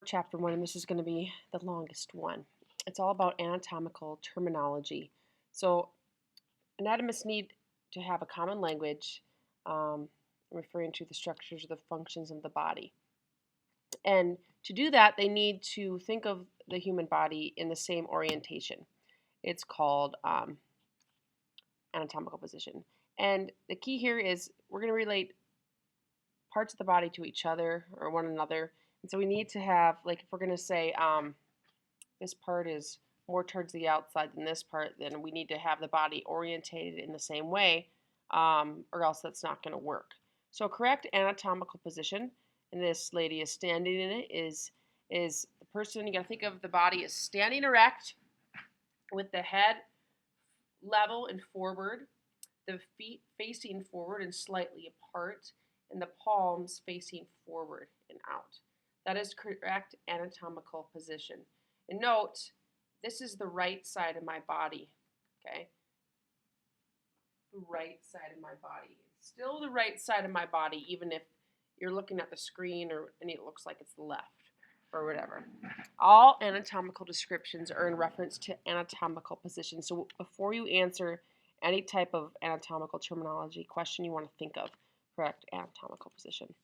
Chapter 1, and this is going to be the longest one. It's all about anatomical terminology. So, anatomists need to have a common language referring to the structures or the functions of the body. And to do that, they need to think of the human body in the same orientation. It's called anatomical position. And the key here is we're going to relate parts of the body to each other or one another. And so we need to have, like, if we're going to say this part is more towards the outside than this part, then we need to have the body orientated in the same way, or else that's not going to work. So correct anatomical position, and this lady is standing in it, is the person, you got to think of the body as standing erect with the head level and forward, the feet facing forward and slightly apart, and the palms facing forward and out. That is correct anatomical position. And note, this is the right side of my body, okay? The right side of my body. It's still the right side of my body, even if you're looking at the screen and it looks like it's the left or whatever. All anatomical descriptions are in reference to anatomical position. So before you answer any type of anatomical terminology question you want to think of, correct anatomical position.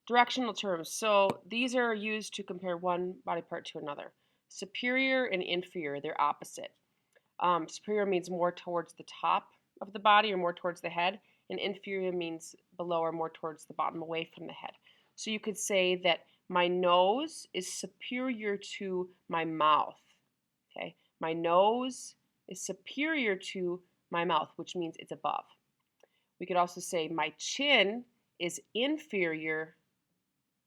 Directional terms. So these are used to compare one body part to another. Superior and inferior, they're opposite. Superior means more towards the top of the body or more towards the head, and inferior means below or more towards the bottom, away from the head. So you could say that my nose is superior to my mouth. Okay, my nose is superior to my mouth, which means it's above. We could also say my chin is inferior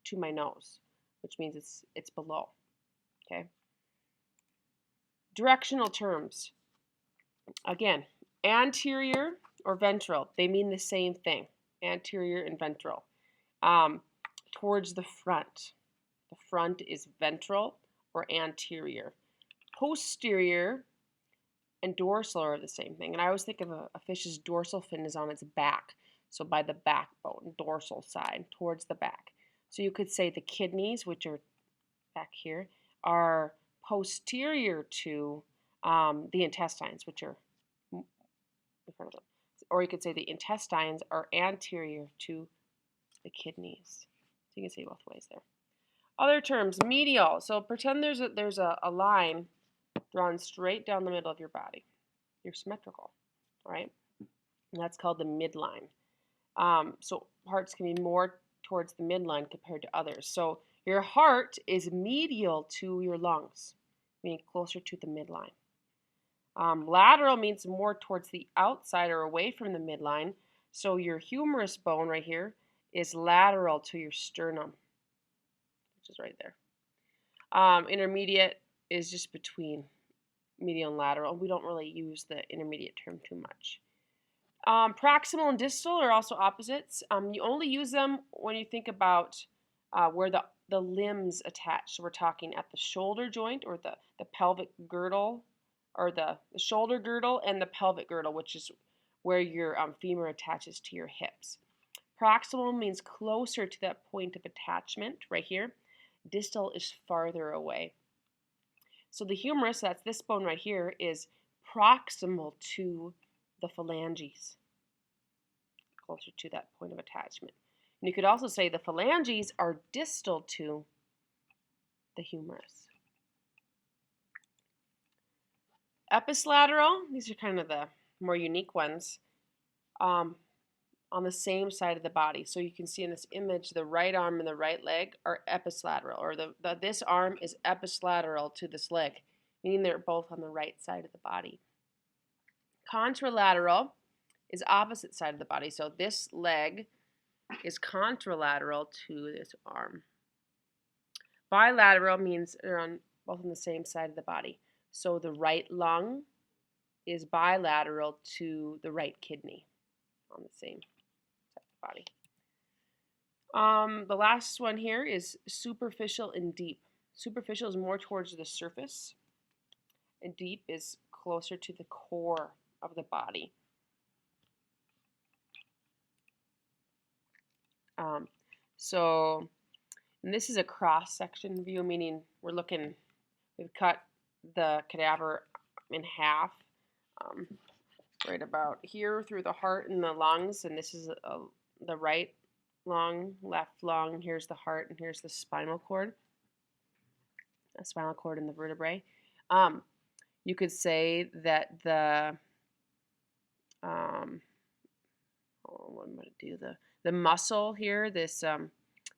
to my nose, which means it's below. Okay. Directional terms. Again, anterior or ventral, they mean the same thing. Anterior and ventral. Towards the front. The front is ventral or anterior. Posterior and dorsal are the same thing. And I always think of a fish's dorsal fin is on its back. So by the backbone, dorsal side, towards the back. So you could say the kidneys, which are back here, are posterior to the intestines, which are in front of them. Or you could say the intestines are anterior to the kidneys. So you can say both ways there. Other terms, medial. So pretend there's a line drawn straight down the middle of your body. You're symmetrical, all right? And that's called the midline. So parts can be more towards the midline compared to others. So your heart is medial to your lungs, meaning closer to the midline. Lateral means more towards the outside or away from the midline. So your humerus bone right here is lateral to your sternum, which is right there. Intermediate is just between medial and lateral. We don't really use the intermediate term too much. Proximal and distal are also opposites. You only use them when you think about where the limbs attach. So we're talking at the shoulder joint or the pelvic girdle, or the shoulder girdle and the pelvic girdle, which is where your femur attaches to your hips. Proximal means closer to that point of attachment right here. Distal is farther away. So the humerus, that's this bone right here, is proximal to the phalanges, closer to that point of attachment. And you could also say the phalanges are distal to the humerus. Epislateral, these are kind of the more unique ones, on the same side of the body. So you can see in this image, the right arm and the right leg are epislateral, or this arm is epislateral to this leg, meaning they're both on the right side of the body. Contralateral is opposite side of the body. So this leg is contralateral to this arm. Bilateral means they're both on the same side of the body. So the right lung is bilateral to the right kidney on the same side of the body. The last one here is superficial and deep. Superficial is more towards the surface, and deep is closer to the core of the body. So And this is a cross-section view, meaning we've cut the cadaver in half, right about here through the heart and the lungs, and this is the right lung, left lung, here's the heart, and here's the spinal cord and the vertebrae. You could say that what I'm going to do, the muscle here, this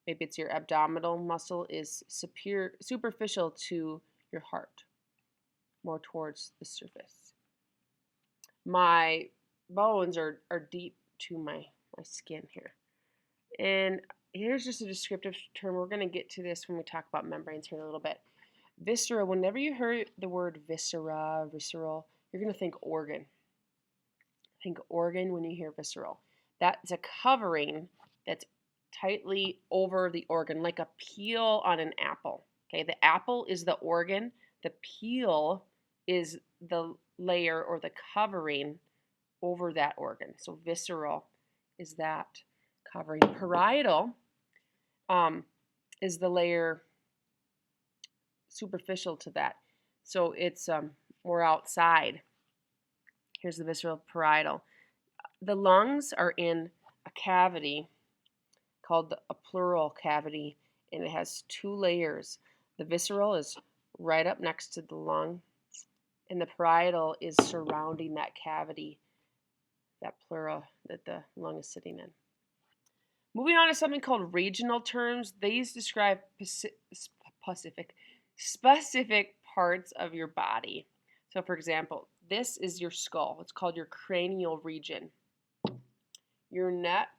maybe it's your abdominal muscle, is superficial to your heart, more towards the surface. My bones are deep to my skin here. And here's just a descriptive term. We're going to get to this when we talk about membranes here in a little bit. Viscera, whenever you hear the word viscera, visceral, you're going to think organ. Think organ when you hear visceral. That's a covering that's tightly over the organ, like a peel on an apple. Okay, the apple is the organ. The peel is the layer or the covering over that organ. So visceral is that covering. Parietal is the layer superficial to that. So it's more outside. Here's the visceral parietal. The lungs are in a cavity called a pleural cavity, and it has two layers. The visceral is right up next to the lung, and the parietal is surrounding that cavity, that pleural that the lung is sitting in. Moving on to something called regional terms. These describe specific parts of your body. So for example, this is your skull. It's called your cranial region. Your neck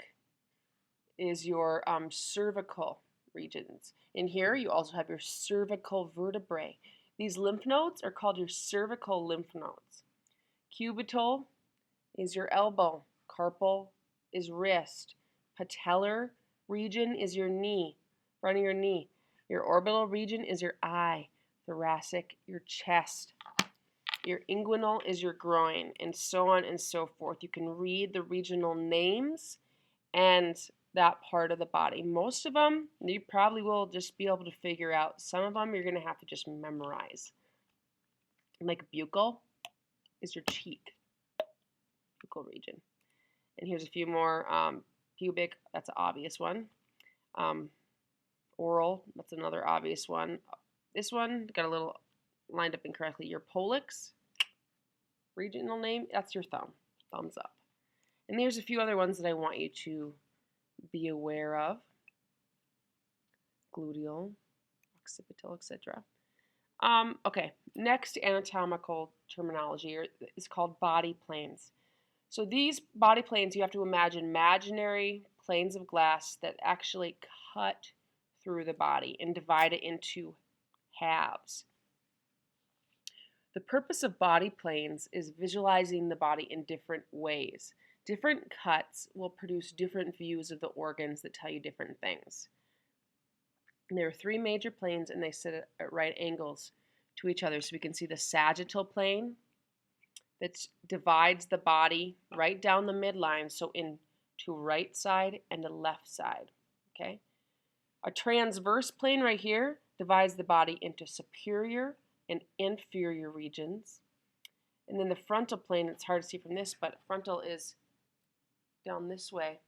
is your cervical regions. In here, you also have your cervical vertebrae. These lymph nodes are called your cervical lymph nodes. Cubital is your elbow. Carpal is wrist. Patellar region is your knee, front of your knee. Your orbital region is your eye. Thoracic, your chest. Your inguinal is your groin, and so on and so forth. You can read the regional names and that part of the body. Most of them, you probably will just be able to figure out. Some of them you're going to have to just memorize. Like buccal is your cheek, buccal region. And here's a few more. Pubic, that's an obvious one. Oral, that's another obvious one. This one got a little lined up incorrectly. Your pollex, regional name, that's your thumb. Thumbs up. And there's a few other ones that I want you to be aware of. Gluteal, occipital, etc. Okay, next anatomical terminology is called body planes. So these body planes, you have to imagine imaginary planes of glass that actually cut through the body and divide it into halves. The purpose of body planes is visualizing the body in different ways. Different cuts will produce different views of the organs that tell you different things. And there are three major planes, and they sit at right angles to each other. So we can see the sagittal plane that divides the body right down the midline, so into right side and the left side. Okay. A transverse plane right here divides the body into superior and inferior regions. And then the frontal plane, it's hard to see from this, but frontal is down this way,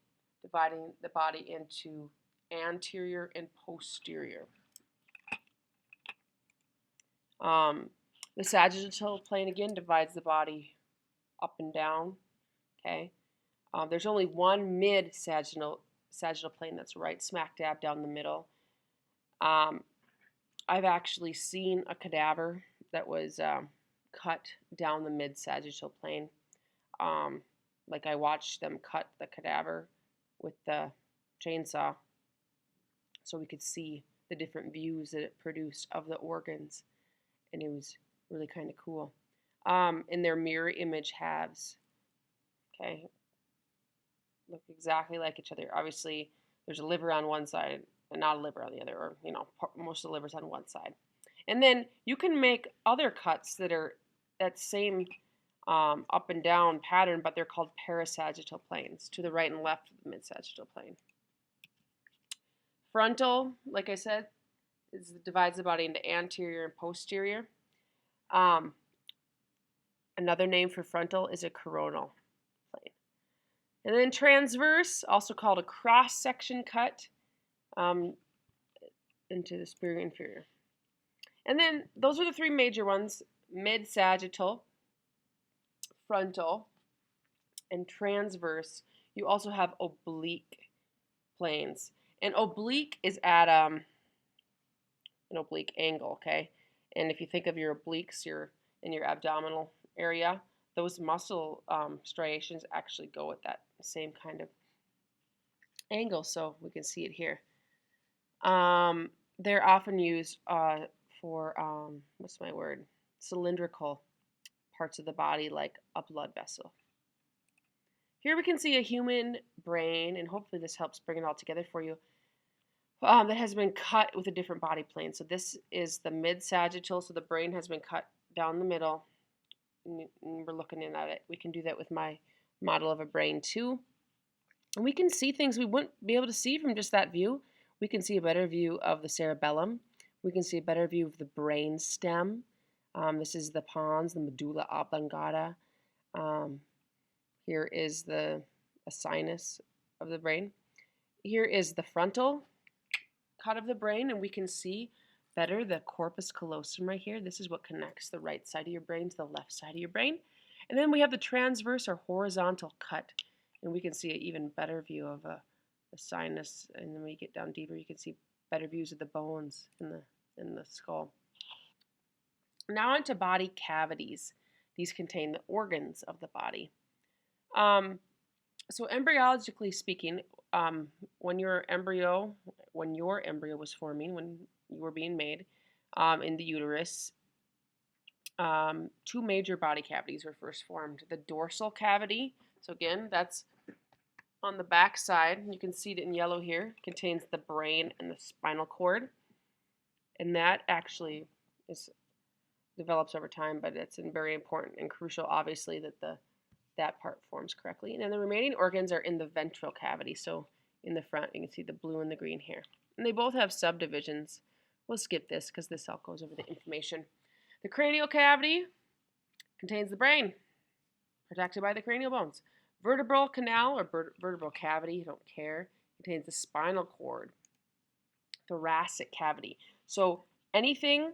dividing the body into anterior and posterior. The sagittal plane again divides the body up and down. Okay, there's only one mid-sagittal plane that's right smack dab down the middle. I've actually seen a cadaver that was cut down the mid-sagittal plane. Like I watched them cut the cadaver with the chainsaw so we could see the different views that it produced of the organs, and it was really kind of cool. And their mirror image halves, okay, look exactly like each other. Obviously, there's a liver on one side and not a liver on the other, or most of the liver's on one side. And then you can make other cuts that are that same up and down pattern, but they're called parasagittal planes, to the right and left of the mid-sagittal plane. Frontal, like I said, divides the body into anterior and posterior. Um, Another name for frontal is a coronal plane. And then transverse, also called a cross-section cut into the superior inferior. And then those are the three major ones: mid-sagittal, frontal, and transverse. You also have oblique planes. And oblique is at an oblique angle, okay? And if you think of your obliques, in your abdominal area, those muscle striations actually go at that same kind of angle, so we can see it here. They're often used for, cylindrical parts of the body, like a blood vessel. Here we can see a human brain, and hopefully this helps bring it all together for you, that has been cut with a different body plane. So this is the mid-sagittal, so the brain has been cut down the middle, and we're looking in at it. We can do that with my model of a brain too. And we can see things we wouldn't be able to see from just that view. We can see a better view of the cerebellum. We can see a better view of the brain stem. This is the pons, the medulla oblongata. Here is a sinus of the brain. Here is the frontal cut of the brain, and we can see better the corpus callosum right here. This is what connects the right side of your brain to the left side of your brain. And then we have the transverse or horizontal cut, and we can see an even better view of the sinus. And then when you get down deeper, you can see better views of the bones in the skull. Now onto body cavities. These contain the organs of the body. So embryologically speaking, when your embryo was forming, when you were being made in the uterus, two major body cavities were first formed. The dorsal cavity, so again, that's on the back side. You can see it in yellow here. Contains the brain and the spinal cord. And that actually develops over time, but it's very important and crucial, obviously, that that part forms correctly. And then the remaining organs are in the ventral cavity. So in the front, you can see the blue and the green here. And they both have subdivisions. We'll skip this because this all goes over the information. The cranial cavity contains the brain, protected by the cranial bones. Vertebral canal or vertebral cavity, you don't care, contains the spinal cord. Thoracic cavity. So anything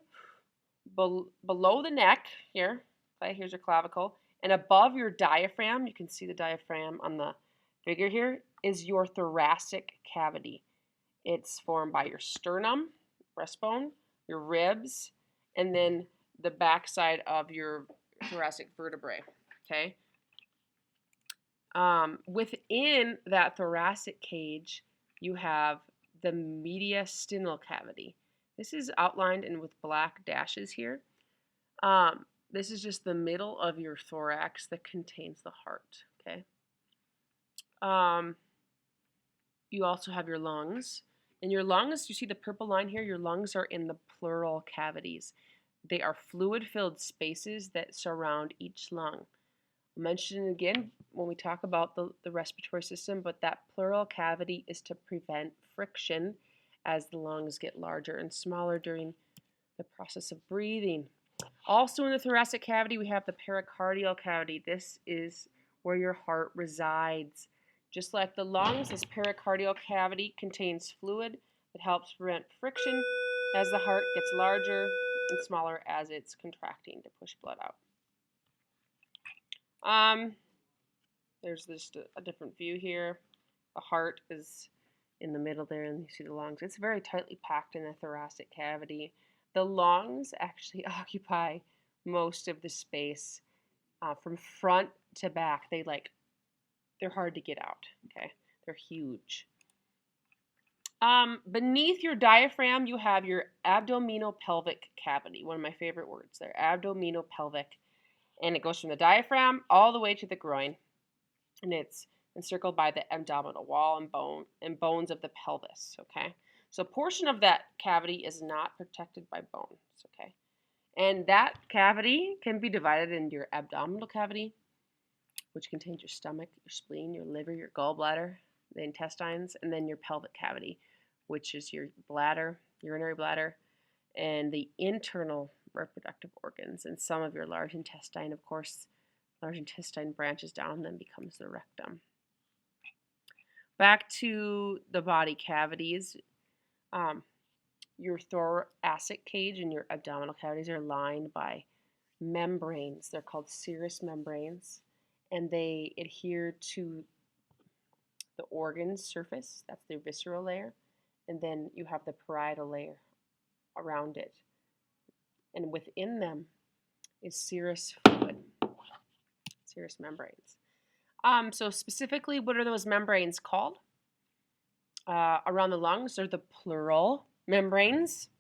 below the neck here, okay, here's your clavicle, and above your diaphragm, you can see the diaphragm on the figure here, is your thoracic cavity. It's formed by your sternum, breastbone, your ribs, and then the backside of your thoracic vertebrae, okay? Within that thoracic cage, you have the mediastinal cavity. This is outlined in with black dashes here. This is just the middle of your thorax that contains the heart, okay? You also have your lungs. And your lungs, you see the purple line here? Your lungs are in the pleural cavities. They are fluid-filled spaces that surround each lung. I'll mention it again when we talk about the respiratory system, but that pleural cavity is to prevent friction as the lungs get larger and smaller during the process of breathing. Also in the thoracic cavity, we have the pericardial cavity. This is where your heart resides. Just like the lungs, this pericardial cavity contains fluid that helps prevent friction as the heart gets larger and smaller as it's contracting to push blood out. There's just a different view here. The heart is in the middle there, and you see the lungs. It's very tightly packed in the thoracic cavity. The lungs actually occupy most of the space from front to back. They're hard to get out, okay? They're huge. Beneath your diaphragm, you have your abdominopelvic cavity, one of my favorite words there, abdominopelvic. And it goes from the diaphragm all the way to the groin. And it's encircled by the abdominal wall and bones of the pelvis, okay? So a portion of that cavity is not protected by bones, okay? And that cavity can be divided into your abdominal cavity, which contains your stomach, your spleen, your liver, your gallbladder, the intestines, and then your pelvic cavity, which is your bladder, urinary bladder, and the internal reproductive organs, and some of your large intestine. Of course, large intestine branches down and then becomes the rectum. Back to the body cavities. Your thoracic cage and your abdominal cavities are lined by membranes. They're called serous membranes, and they adhere to the organ's surface. That's their visceral layer. And then you have the parietal layer around it. And within them is serous fluid, serous membranes. So specifically, what are those membranes called? Around the lungs are the pleural membranes.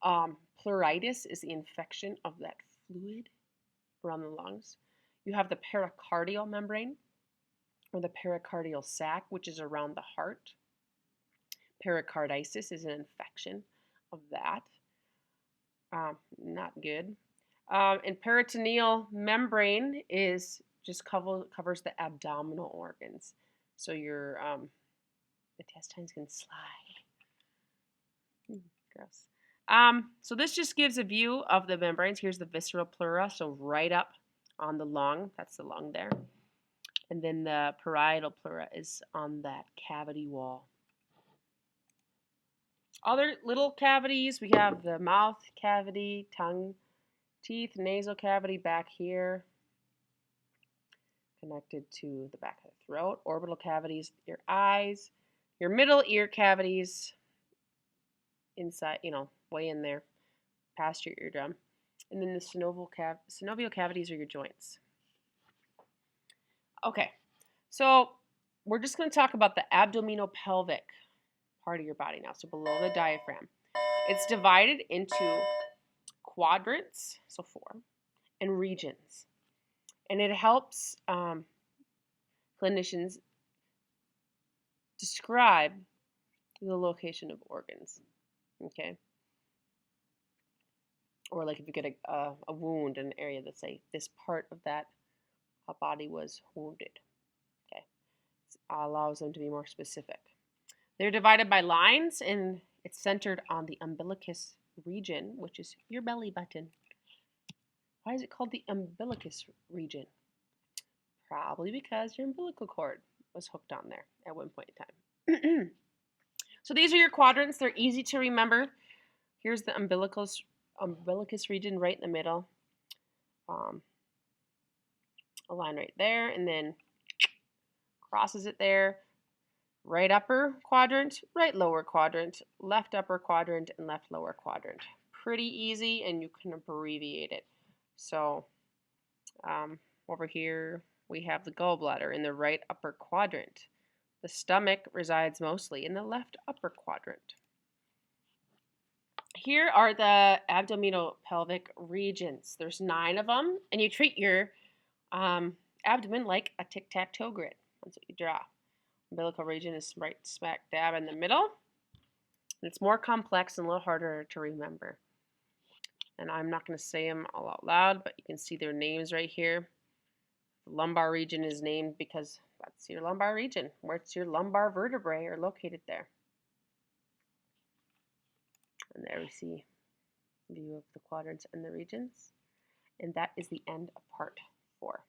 Pleuritis is the infection of that fluid around the lungs. You have the pericardial membrane, or the pericardial sac, which is around the heart. Pericarditis is an infection of that. Not good. And peritoneal membrane is just covers the abdominal organs. So your intestines can slide. Gross. So this just gives a view of the membranes. Here's the visceral pleura, so right up on the lung. That's the lung there. And then the parietal pleura is on that cavity wall. Other little cavities, we have the mouth cavity, tongue, teeth, nasal cavity back here, connected to the back of the throat, orbital cavities, your eyes, your middle ear cavities, inside, way in there, past your eardrum, and then the synovial cavities are your joints. Okay, so we're just going to talk about the abdominopelvic part of your body now, so below the diaphragm. It's divided into quadrants, so 4, and regions. And it helps clinicians describe the location of organs, okay? Or like if you get a wound in an area, let's say this part of that body was wounded, okay? It allows them to be more specific. They're divided by lines, and it's centered on the umbilicus region, which is your belly button. Why is it called the umbilicus region? Probably because your umbilical cord was hooked on there at one point in time. So these are your quadrants. They're easy to remember. Here's the umbilicus region right in the middle. A line right there, and then crosses it there. Right upper quadrant, right lower quadrant, left upper quadrant, and left lower quadrant. Pretty easy, and you can abbreviate it. So over here, we have the gallbladder in the right upper quadrant. The stomach resides mostly in the left upper quadrant. Here are the abdominopelvic regions. There's 9 of them, and you treat your abdomen like a tic-tac-toe grid. That's what you draw. Umbilical region is right smack dab in the middle. It's more complex and a little harder to remember. And I'm not going to say them all out loud, but you can see their names right here. The lumbar region is named because that's your lumbar region, where it's your lumbar vertebrae are located there. And there we see a view of the quadrants and the regions. And that is the end of part 4.